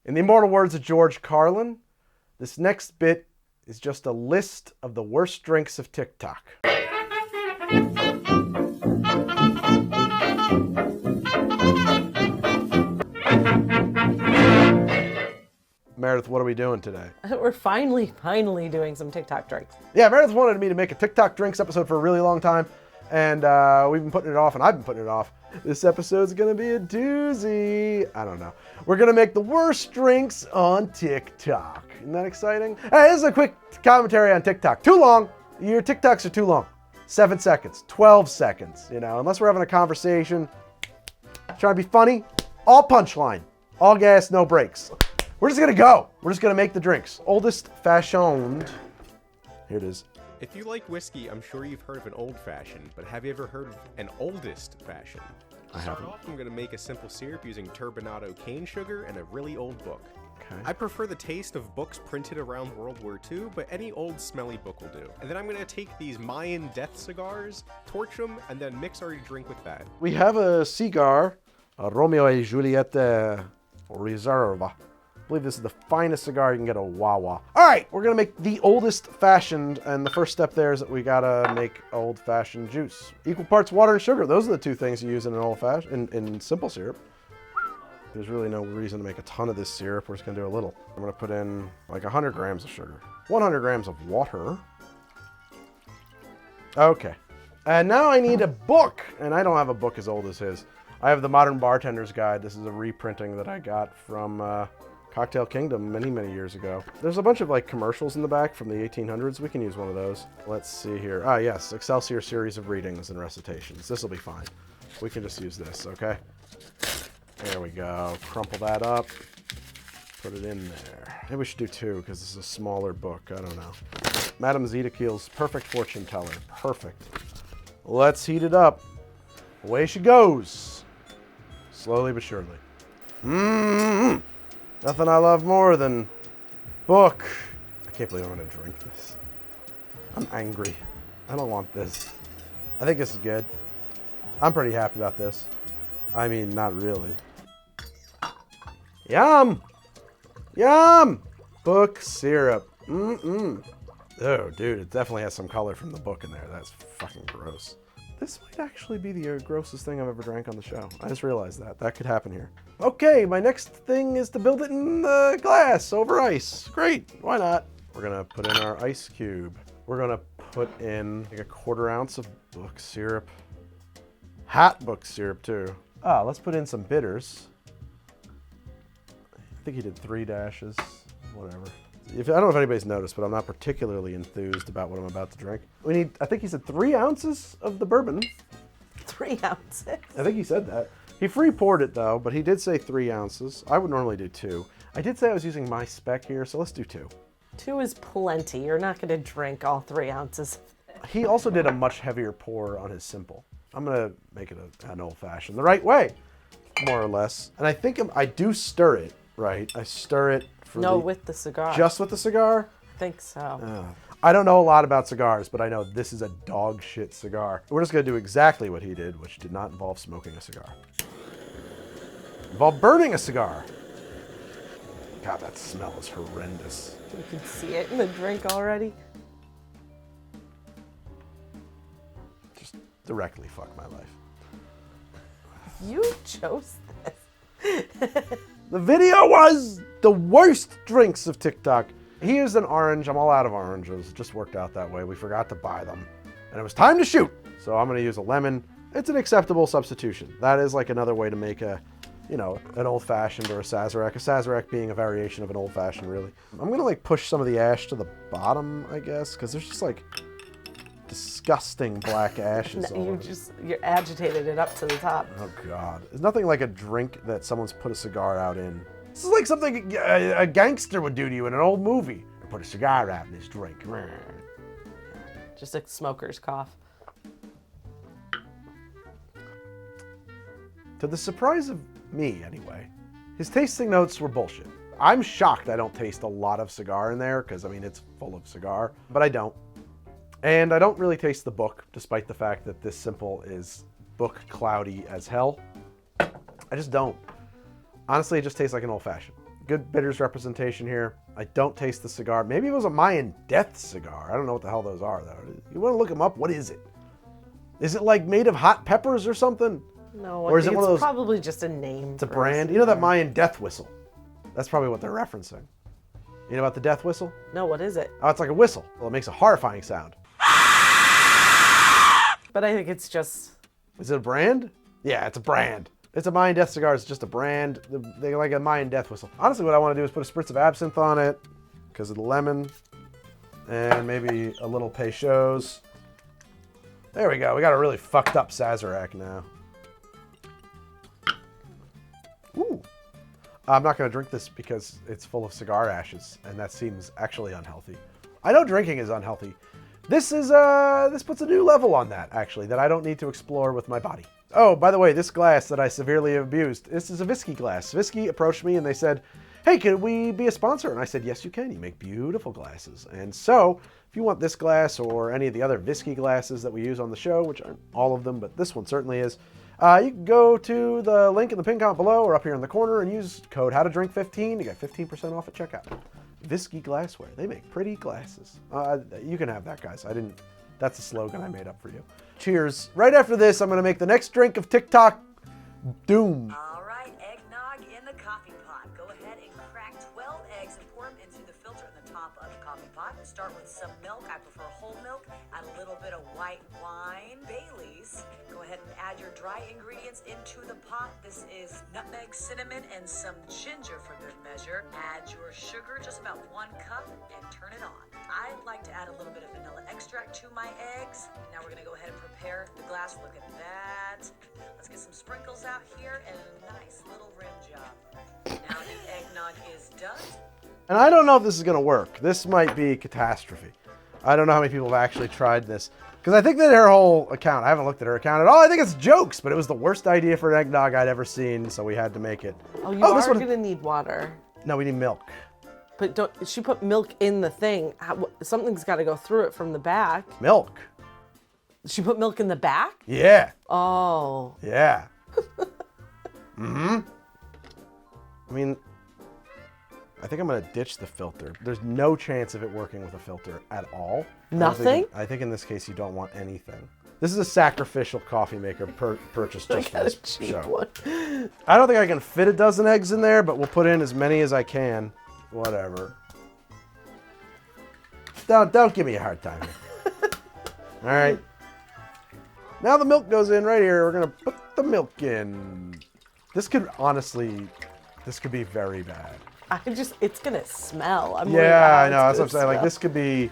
In the immortal words of George Carlin, this next bit is just a list of the worst drinks of TikTok. Meredith, what are we doing today? We're finally doing some TikTok drinks. Yeah, Meredith wanted me to make a TikTok drinks episode for a really long time, and we've been putting it off, and I've been putting it off. This episode's gonna be a doozy. I don't know. We're gonna make the worst drinks on TikTok. Isn't that exciting? Hey, this is a quick commentary on TikTok. Too long. Your TikToks are too long. 7 seconds, 12 seconds, you know, unless we're having a conversation, trying to be funny, all punchline, all gas, no brakes. We're just gonna go. We're just gonna make the drinks. Oldest fashioned. Here it is. If you like whiskey, I'm sure you've heard of an old fashioned, but have you ever heard of an oldest fashioned? I haven't. I'm gonna make a simple syrup using turbinado cane sugar and a really old book. Okay. I prefer the taste of books printed around World War II, but any old smelly book will do. And then I'm gonna take these Mayan death cigars, torch them, and then mix our drink with that. We have a cigar, a Romeo and Juliet Reserve. I believe this is the finest cigar you can get at Wawa. All right, we're gonna make the oldest fashioned, and the first step there is that we gotta make old fashioned juice. Equal parts water and sugar. Those are the two things you use in an old fashioned, in simple syrup. There's really no reason to make a ton of this syrup. We're just gonna do a little. I'm gonna put in like 100 grams of sugar, 100 grams of water. Okay, and now I need a book, and I don't have a book as old as his. I have the Modern Bartender's Guide. This is a reprinting that I got from Cocktail Kingdom many years ago. There's a bunch of like commercials in the back from the 1800s. We can use one of those. Let's see here. Ah, yes, Excelsior series of readings and recitations. This will be fine. We can just use this, okay? There we go. Crumple that up. Put it in there. Maybe we should do two because this is a smaller book. I don't know. Madame Zedekiel's Perfect Fortune Teller. Perfect. Let's heat it up. Away she goes. Slowly but surely. Mmm. Nothing I love more than book. I can't believe I'm gonna drink this. I'm angry. I don't want this. I think this is good. I'm pretty happy about this. I mean, not really. Yum! Yum! Book syrup. Mm-mm. Oh, dude, it definitely has some color from the book in there. That's fucking gross. This might actually be the grossest thing I've ever drank on the show. I just realized that. That could happen here. Okay, my next thing is to build it in the glass over ice. Great, why not? We're gonna put in our ice cube. We're gonna put in like a 1/4 ounce of book syrup. Hot book syrup too. Let's put in some bitters. I think he did 3 dashes, whatever. I don't know if anybody's noticed, but I'm not particularly enthused about what I'm about to drink. We need, I think he said 3 ounces of the bourbon. 3 ounces? I think he said that. He free poured it though, but he did say 3 ounces. I would normally do 2. I did say I was using my spec here, so let's do 2. 2 is plenty. You're not gonna drink all 3 ounces. He also did a much heavier pour on his simple. I'm gonna make it an old fashioned, the right way, more or less. And I think I do stir it, right? I stir it. With the cigar. Just with the cigar? I think so. I don't know a lot about cigars, but I know this is a dog shit cigar. We're just gonna do exactly what he did, which did not involve smoking a cigar. Involved burning a cigar. God, that smell is horrendous. You can see it in the drink already. Just directly fuck my life. You chose this. The video was the worst drinks of TikTok. He used an orange. I'm all out of oranges. It just worked out that way. We forgot to buy them. And it was time to shoot. So I'm gonna use a lemon. It's an acceptable substitution. That is like another way to make a, you know, an old fashioned or a Sazerac. A Sazerac being a variation of an old fashioned, really. I'm gonna like push some of the ash to the bottom, I guess, because there's just like disgusting black ashes. You agitated it up to the top. Oh God. There's nothing like a drink that someone's put a cigar out in. This is like something a gangster would do to you in an old movie. Put a cigar out in this drink. Just a smoker's cough. To the surprise of me, anyway, his tasting notes were bullshit. I'm shocked I don't taste a lot of cigar in there, because, I mean, it's full of cigar, but I don't. And I don't really taste the book, despite the fact that this simple is book cloudy as hell. I just don't. Honestly, it just tastes like an old fashioned. Good bitters representation here. I don't taste the cigar. Maybe it was a Mayan death cigar. I don't know what the hell those are, though. You want to look them up? What is it? Is it like made of hot peppers or something? No, or is it one of those? Probably just a name. It's a brand. You know that Mayan death whistle? That's probably what they're referencing. You know about the death whistle? No, what is it? Oh, it's like a whistle. Well, it makes a horrifying sound. But I think it's just... Is it a brand? Yeah, it's a brand. It's a Mayan Death cigar. It's just a brand. They like a Mayan Death whistle. Honestly, what I want to do is put a spritz of absinthe on it because of the lemon and maybe a little Peychaud's. There we go. We got a really fucked up Sazerac now. Ooh. I'm not going to drink this because it's full of cigar ashes, and that seems actually unhealthy. I know drinking is unhealthy. This puts a new level on that, actually, that I don't need to explore with my body. Oh, by the way, this glass that I severely abused, this is a Whiskey glass. Whiskey approached me and they said, hey, could we be a sponsor? And I said, yes, you can. You make beautiful glasses. And so, if you want this glass or any of the other Whiskey glasses that we use on the show, which aren't all of them, but this one certainly is, you can go to the link in the pin comment below or up here in the corner and use code HowToDrink15 to get 15% off at checkout. Whiskey glassware. They make pretty glasses. You can have that, guys. That's a slogan I made up for you. Cheers. Right after this, I'm going to make the next drink of TikTok doom. All right, eggnog in the coffee pot. Go ahead and crack 12 eggs and pour them into the filter in the top of the coffee pot. Start with some milk. I prefer whole milk. Add a little bit of white wine, Bailey's. Go ahead and add your dry ingredients into the pot. This is nutmeg, cinnamon, and some ginger for good measure. Add your sugar, just about 1 cup, and turn it on. I like to add a little bit of vanilla extract to my eggs. Now we're gonna go ahead and prepare the glass. Look at that. Let's get some sprinkles out here and a nice little rim job. Now the eggnog is done. And I don't know if this is gonna work. This might be catastrophe. I don't know how many people have actually tried this. Because I think that her whole account, I haven't looked at her account at all. I think it's jokes, but it was the worst idea for an eggnog I'd ever seen, so we had to make it. Oh, you are gonna need water. No, we need milk. But she put milk in the thing. Something's got to go through it from the back. Milk. She put milk in the back? Yeah. Oh. Yeah. Mm-hmm. I mean, I think I'm going to ditch the filter. There's no chance of it working with a filter at all. Nothing? I think in this case you don't want anything. This is a sacrificial coffee maker purchased just for this show. One. I don't think I can fit a dozen eggs in there, but we'll put in as many as I can. Whatever. Don't give me a hard time here. All right. Now the milk goes in right here. We're going to put the milk in. This could be very bad. It's going to smell. Yeah, I know. That's what I'm saying. Like, this could be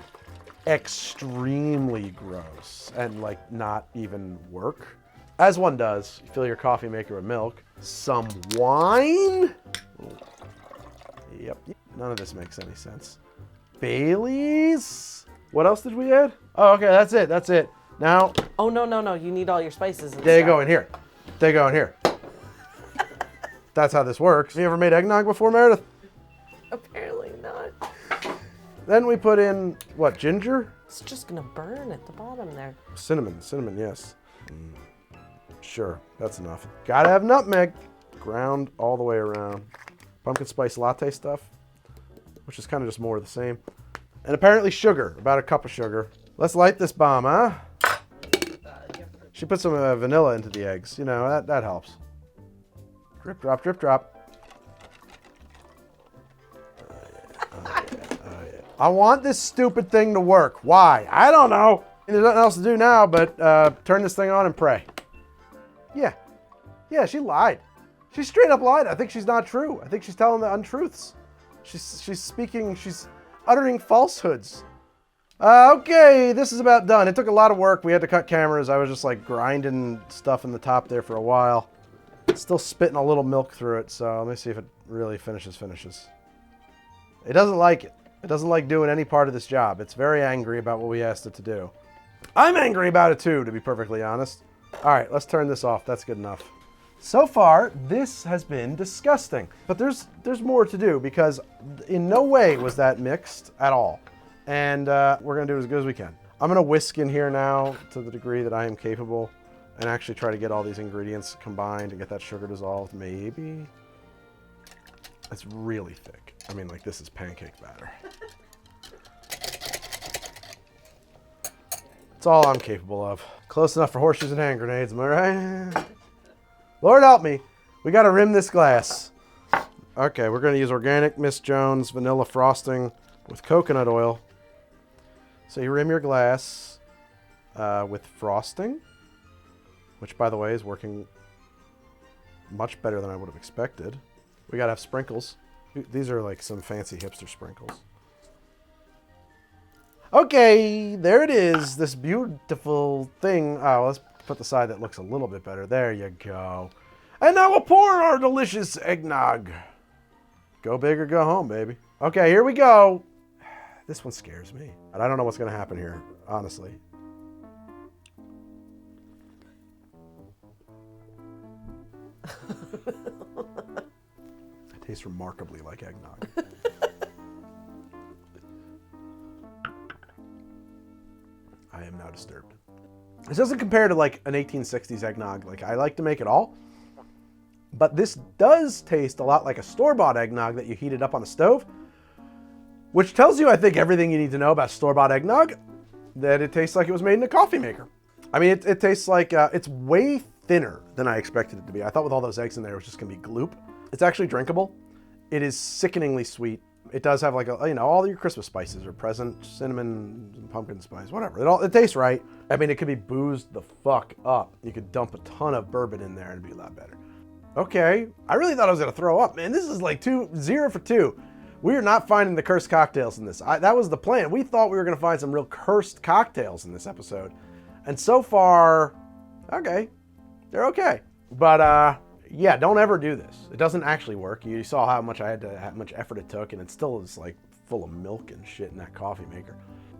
extremely gross and, like, not even work. As one does, you fill your coffee maker with milk. Some wine. Yep. None of this makes any sense. Bailey's. What else did we add? Oh, okay. That's it. That's it. Now. Oh, no. You need all your spices and They stuff. go in here. They go in here. That's how this works. You ever made eggnog before, Meredith? Apparently not. Then we put in, what, ginger? It's just going to burn at the bottom there. Cinnamon, yes. Sure, that's enough. Gotta have nutmeg. Ground all the way around. Pumpkin spice latte stuff, which is kind of just more of the same. And apparently sugar, about a cup of sugar. Let's light this bomb, huh? She put some vanilla into the eggs. You know, that helps. Drip, drop, drip, drop. Oh, yeah. I want this stupid thing to work. Why? I don't know. There's nothing else to do now but turn this thing on and pray. Yeah. Yeah, she lied. She straight up lied. I think she's not true. I think she's telling the untruths. She's uttering falsehoods. Okay, this is about done. It took a lot of work. We had to cut cameras. I was just like grinding stuff in the top there for a while. Still spitting a little milk through it, so let me see if it really finishes. It doesn't like it. It doesn't like doing any part of this job. It's very angry about what we asked it to do. I'm angry about it too, to be perfectly honest. All right, let's turn this off. That's good enough. So far, this has been disgusting. But there's more to do because in no way was that mixed at all. And we're gonna do as good as we can. I'm gonna whisk in here now to the degree that I am capable and actually try to get all these ingredients combined and get that sugar dissolved, maybe. It's really thick. I mean, like, this is pancake batter. It's all I'm capable of. Close enough for horseshoes and hand grenades, am I right? Lord help me. We gotta rim this glass. Okay, we're gonna use organic Miss Jones vanilla frosting with coconut oil. So you rim your glass with frosting, which, by the way, is working much better than I would have expected. We gotta have sprinkles. These are like some fancy hipster sprinkles. Okay, there it is. This beautiful thing. Oh, let's put the side that looks a little bit better. There you go. And now we'll pour our delicious eggnog. Go big or go home, baby. Okay, here we go. This one scares me. And I don't know what's gonna happen here, honestly. It tastes remarkably like eggnog. I am now disturbed. This doesn't compare to like an 1860s eggnog. Like, I like to make it all. But this does taste a lot like a store-bought eggnog that you heated up on a stove. Which tells you, I think, everything you need to know about store-bought eggnog. That it tastes like it was made in a coffee maker. I mean, it tastes like, it's way thinner than I expected it to be. I thought with all those eggs in there, it was just gonna be gloop. It's actually drinkable. It is sickeningly sweet. It does have like a, you know, all your Christmas spices are present, cinnamon, pumpkin spice, whatever. It tastes right. I mean, it could be boozed the fuck up. You could dump a ton of bourbon in there and it'd be a lot better. Okay, I really thought I was gonna throw up, man. This is like 0 for 2. We are not finding the cursed cocktails in this. That was the plan. We thought we were gonna find some real cursed cocktails in this episode. And so far, okay, they're okay. But yeah, don't ever do this. It doesn't actually work. You saw how much how much effort it took, and it still is like full of milk and shit in that coffee maker.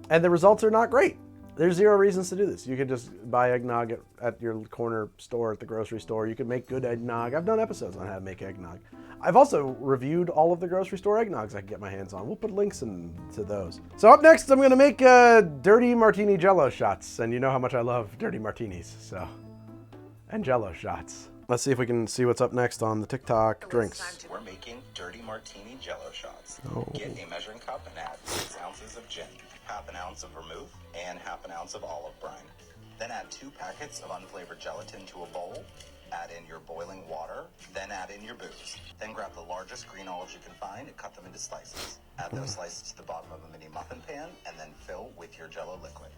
And the results are not great. There's 0 reasons to do this. You could just buy eggnog at your corner store at the grocery store. You could make good eggnog. I've done episodes on how to make eggnog. I've also reviewed all of the grocery store eggnogs I can get my hands on. We'll put links into those. So up next, I'm gonna make dirty Martini Jell-o shots. And you know how much I love dirty martinis, so. And Jell-o shots. Let's see if we can see what's up next on the TikTok drinks. We're making dirty Martini Jell-o shots. Oh. Get a measuring cup and add 6 ounces of gin, half an ounce of vermouth, and half an ounce of olive brine. Then add 2 packets of unflavored gelatin to a bowl. Add in your boiling water, then add in your booze. Then grab the largest green olives you can find and cut them into slices. Add those slices to the bottom of a mini muffin pan and then fill with your Jell-o liquid.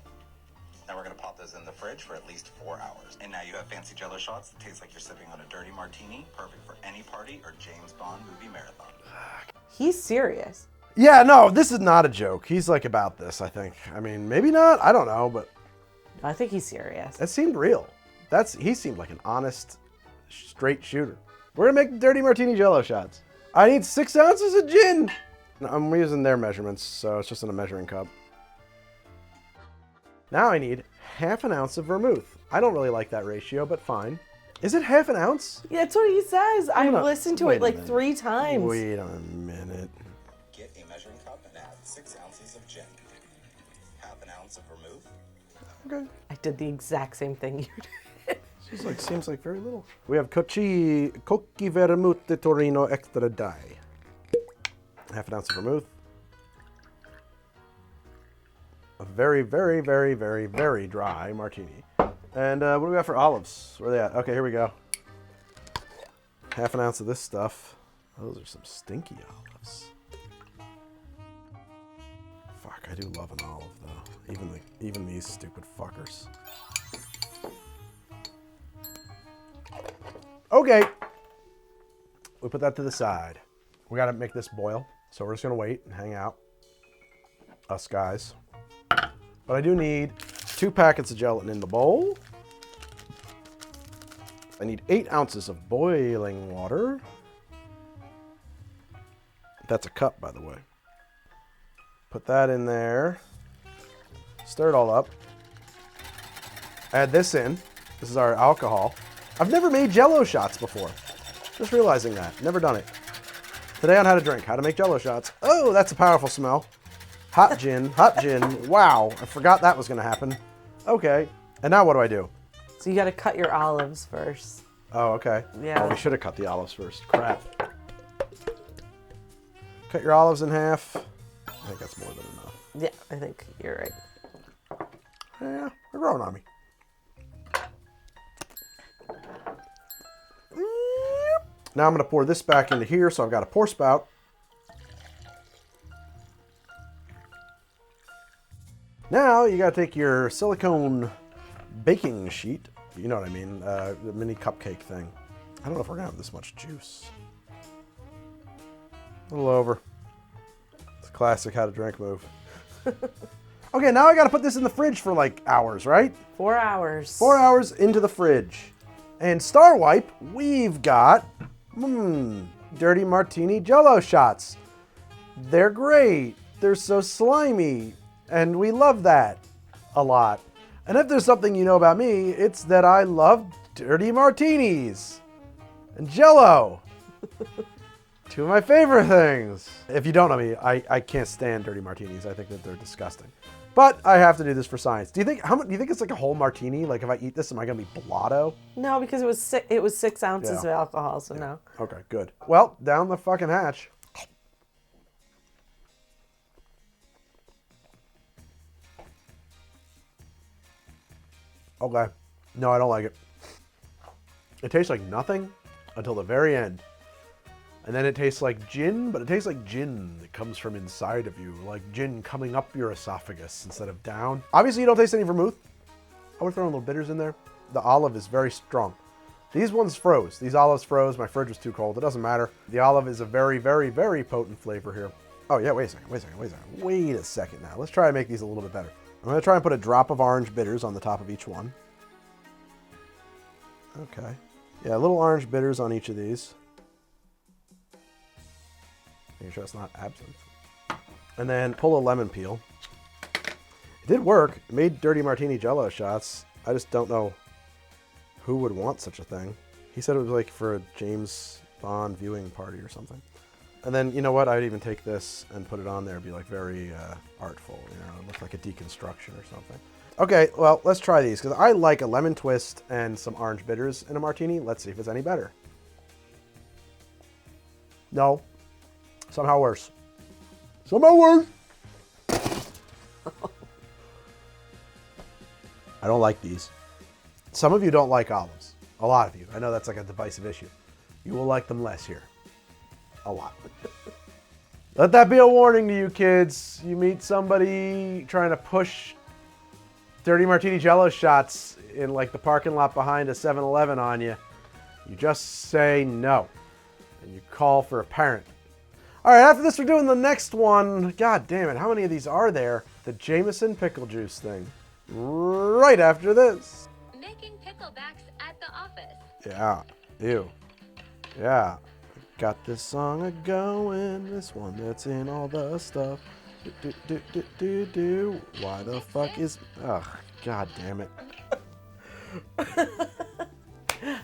Now we're gonna pop those in the fridge for at least 4 hours. And now you have fancy Jell-o shots that taste like you're sipping on a dirty martini, perfect for any party or James Bond movie marathon. He's serious. Yeah, no, this is not a joke. He's like about this, I think. I mean, maybe not. I don't know, but I think he's serious. it seemed real. He seemed like an honest, straight shooter. We're gonna make dirty Martini Jell-o shots. I need 6 ounces of gin. I'm using their measurements, so it's just in a measuring cup. Now I need half an ounce of vermouth. I don't really like that ratio, but fine. Is it half an ounce? Yeah, that's what he says. I've gonna- listened to wait it a like minute. 3 times. Wait a minute. Get a measuring cup and add 6 ounces of gin, half an ounce of vermouth. Okay. I did the exact same thing you did. Just like seems like very little. We have Cocchi Vermouth de Torino Extra Dry. Half an ounce of vermouth. A very, very, very, very, very dry martini. And what do we got for olives? Where are they at? Okay, here we go. Half an ounce of this stuff. Those are some stinky olives. Fuck, I do love an olive though. Even these stupid fuckers. Okay. We put that to the side. We gotta make this boil. So we're just gonna wait and hang out. Us guys. But I do need 2 packets of gelatin in the bowl. I need 8 ounces of boiling water. That's a cup, by the way. Put that in there. Stir it all up. Add this in. This is our alcohol. I've never made Jell-o shots before. Just realizing that. Never done it. Today on How to Drink, how to make Jell-o shots. Oh, that's a powerful smell. Hot gin, hot gin. Wow, I forgot that was gonna happen. Okay, and now what do I do? So you got to cut your olives first. Oh, okay. Yeah. Oh, we should have cut the olives first. Crap. Cut your olives in half. I think that's more than enough. Yeah, I think you're right. Yeah, they're growing on me. Now I'm going to pour this back into here, so I've got a pour spout. Now you got to take your silicone baking sheet. You know what I mean, the mini cupcake thing. I don't know if we're going to have this much juice. A little over. It's a classic how to drink move. Okay, now I got to put this in the fridge for like hours, right? 4 hours. 4 hours into the fridge. And Star Wipe, we've got, dirty Martini Jell-o shots. They're great. They're so slimy. And we love that a lot. And if there's something you know about me, it's that I love dirty martinis and Jell-o. Two of my favorite things. If you don't know me, I can't stand dirty martinis. I think that they're disgusting. But I have to do this for science. Do you think do you think it's like a whole martini? Like if I eat this, am I gonna be blotto? No, because it was 6 ounces of alcohol, so no. Okay, good. Well, down the fucking hatch. Okay. No, I don't like it. It tastes like nothing until the very end. And then it tastes like gin, but it tastes like gin that comes from inside of you, like gin coming up your esophagus instead of down. Obviously, you don't taste any vermouth. I would throw a little bitters in there. The olive is very strong. These ones froze. These olives froze. My fridge was too cold. It doesn't matter. The olive is a very, very, very potent flavor here. Oh, yeah, wait a second now. Let's try and make these a little bit better. I'm going to try and put a drop of orange bitters on the top of each one. Okay. Yeah, little orange bitters on each of these. Make sure it's not absinthe. And then pull a lemon peel. It did work. It made dirty Martini Jell-o shots. I just don't know who would want such a thing. He said it was like for a James Bond viewing party or something. And then, you know what? I'd even take this and put it on there. It'd be like very artful, you know, it look like a deconstruction or something. Okay, well, let's try these because I like a lemon twist and some orange bitters in a martini. Let's see if it's any better. No. Somehow worse. Somehow worse. I don't like these. Some of you don't like olives. A lot of you. I know that's like a divisive issue. You will like them less here. A lot. Let that be a warning to you kids. You meet somebody trying to push dirty Martini Jell-o shots in like the parking lot behind a 7-Eleven on you. You just say no. And you call for a parent. All right, after this, we're doing the next one. God damn it, how many of these are there? The Jameson pickle juice thing. Right after this. Making picklebacks at the office. Yeah, ew. Yeah, got this song a-going, this one that's in all the stuff. Do. Why the fuck is... Ugh, god damn it.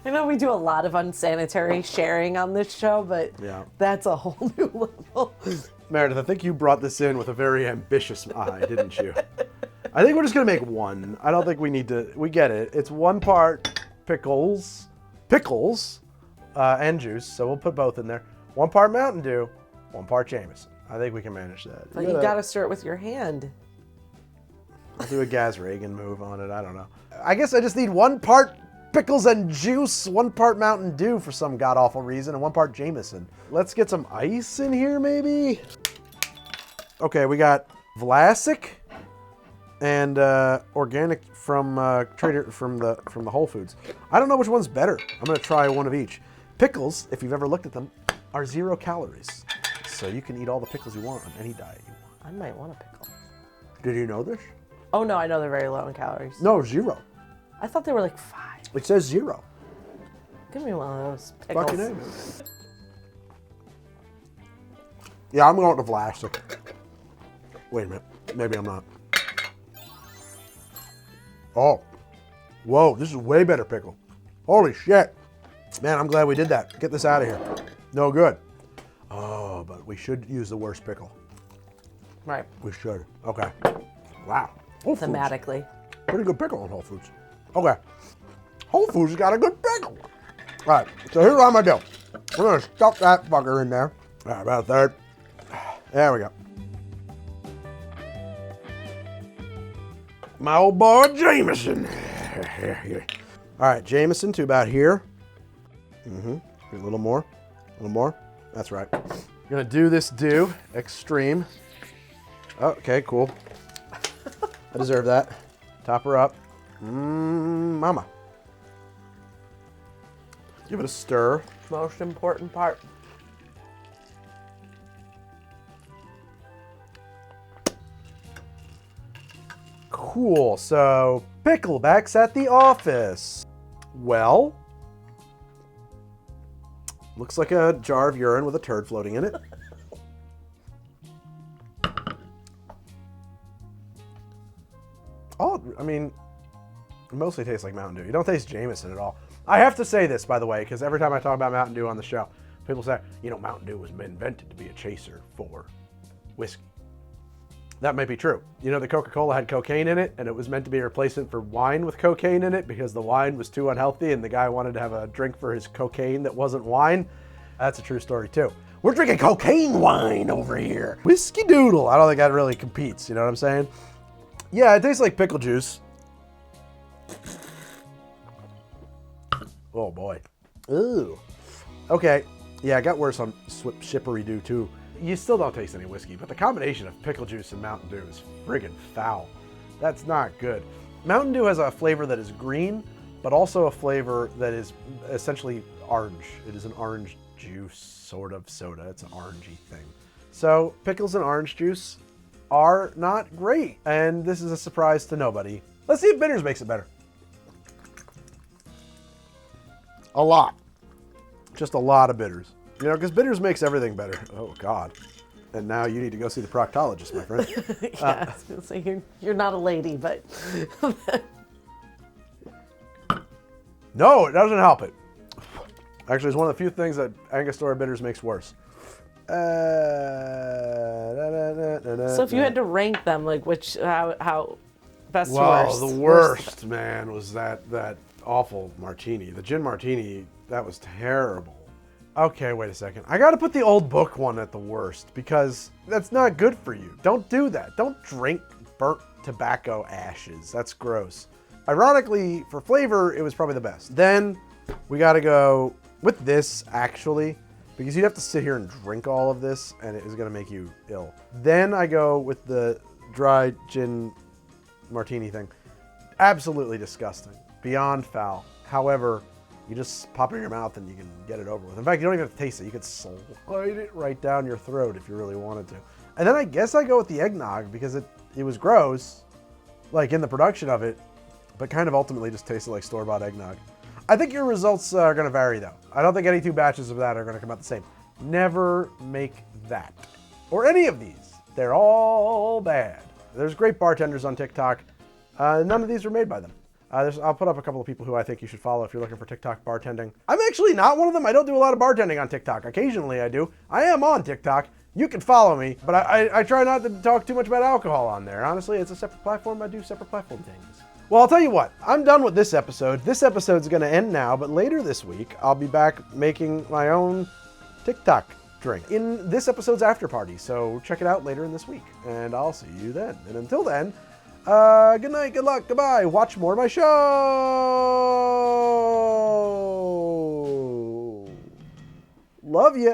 I know we do a lot of unsanitary sharing on this show, but Yeah. that's a whole new level. Meredith, I think you brought this in with a very ambitious eye, didn't you? I think we're just gonna make one. I don't think we need to, we get it. It's 1 part pickles, and juice, so we'll put both in there. 1 part Mountain Dew, 1 part Jameson. I think we can manage that. But you gotta stir it with your hand. I'll do a Gaz Reagan move on it, I don't know. I guess I just need 1 part pickles and juice, 1 part Mountain Dew for some god-awful reason, and 1 part Jameson. Let's get some ice in here, maybe? Okay, we got Vlasic and organic from the Whole Foods. I don't know which one's better. I'm gonna try one of each. Pickles, if you've ever looked at them, are 0 calories. So you can eat all the pickles you want on any diet you want. I might want a pickle. Did you know this? Oh no, I know they're very low in calories. No, 0. I thought they were like 5. It says 0. Give me one of those pickles. Fucking A, man. Yeah, I'm going with the Vlasic. Wait a minute. Maybe I'm not. Oh. Whoa, this is way better pickle. Holy shit. Man, I'm glad we did that. Get this out of here. No good. Oh, but we should use the worst pickle. Right. We should. Okay. Wow. Whole Foods. Thematically. Pretty good pickle on Whole Foods. Okay. Whole Foods got a good pickle. All right, so here's what I'm gonna do. We're gonna stuff that fucker in there. All right, about a third. There we go. My old boy Jameson. All right, Jameson to about here. A little more. A little more. That's right. Gonna do this extreme. Oh, okay, cool. I deserve that. Top her up. Mama. Give it a stir. Most important part. Cool. So, Pickleback's at the office. Well, looks like a jar of urine with a turd floating in it. I mean, it mostly tastes like Mountain Dew. You don't taste Jameson at all. I have to say this, by the way, because every time I talk about Mountain Dew on the show, people say, you know, Mountain Dew was invented to be a chaser for whiskey. That might be true. You know, the Coca-Cola had cocaine in it, and it was meant to be a replacement for wine with cocaine in it because the wine was too unhealthy and the guy wanted to have a drink for his cocaine that wasn't wine. That's a true story, too. We're drinking cocaine wine over here. Whiskey Doodle. I don't think that really competes, you know what I'm saying? Yeah, it tastes like pickle juice. Oh, boy. Ooh. Okay. Yeah, it got worse on Shippery Doo, too. You still don't taste any whiskey, but the combination of pickle juice and Mountain Dew is friggin' foul. That's not good. Mountain Dew has a flavor that is green, but also a flavor that is essentially orange. It is an orange juice sort of soda. It's an orangey thing. So pickles and orange juice are not great, and this is a surprise to nobody. Let's see if bitters makes it better. A lot. Just a lot of bitters. You know, because bitters makes everything better. Oh, God. And now you need to go see the proctologist, my friend. Yeah, I was gonna say, you're not a lady, but... No, it doesn't help it. Actually, it's one of the few things that Angostura bitters makes worse. So if you had to rank them, like how best to worst? Well, the worst, man, was that awful martini. The gin martini, that was terrible. Okay, wait a second. I gotta put the old book one at the worst because that's not good for you. Don't do that. Don't drink burnt tobacco ashes. That's gross. Ironically, for flavor, it was probably the best. Then we gotta go with this, actually, because you'd have to sit here and drink all of this and it is gonna make you ill. Then I go with the dry gin martini thing. Absolutely disgusting. Beyond foul. However, you just pop it in your mouth and you can get it over with. In fact, you don't even have to taste it. You could slide it right down your throat if you really wanted to. And then I guess I go with the eggnog because it was gross, like in the production of it, but kind of ultimately just tasted like store-bought eggnog. I think your results are going to vary, though. I don't think any two batches of that are going to come out the same. Never make that. Or any of these. They're all bad. There's great bartenders on TikTok. None of these were made by them. I'll put up a couple of people who I think you should follow if you're looking for TikTok bartending. I'm actually not one of them. I don't do a lot of bartending on TikTok. Occasionally I do. I am on TikTok. You can follow me, but I try not to talk too much about alcohol on there. Honestly, it's a separate platform. I do separate platform things. Well, I'll tell you what. I'm done with this episode. This episode's going to end now, but later this week, I'll be back making my own TikTok drink in this episode's after party. So check it out later in this week, and I'll see you then. And until then, good night, good luck, goodbye. Watch more of my show. Love ya.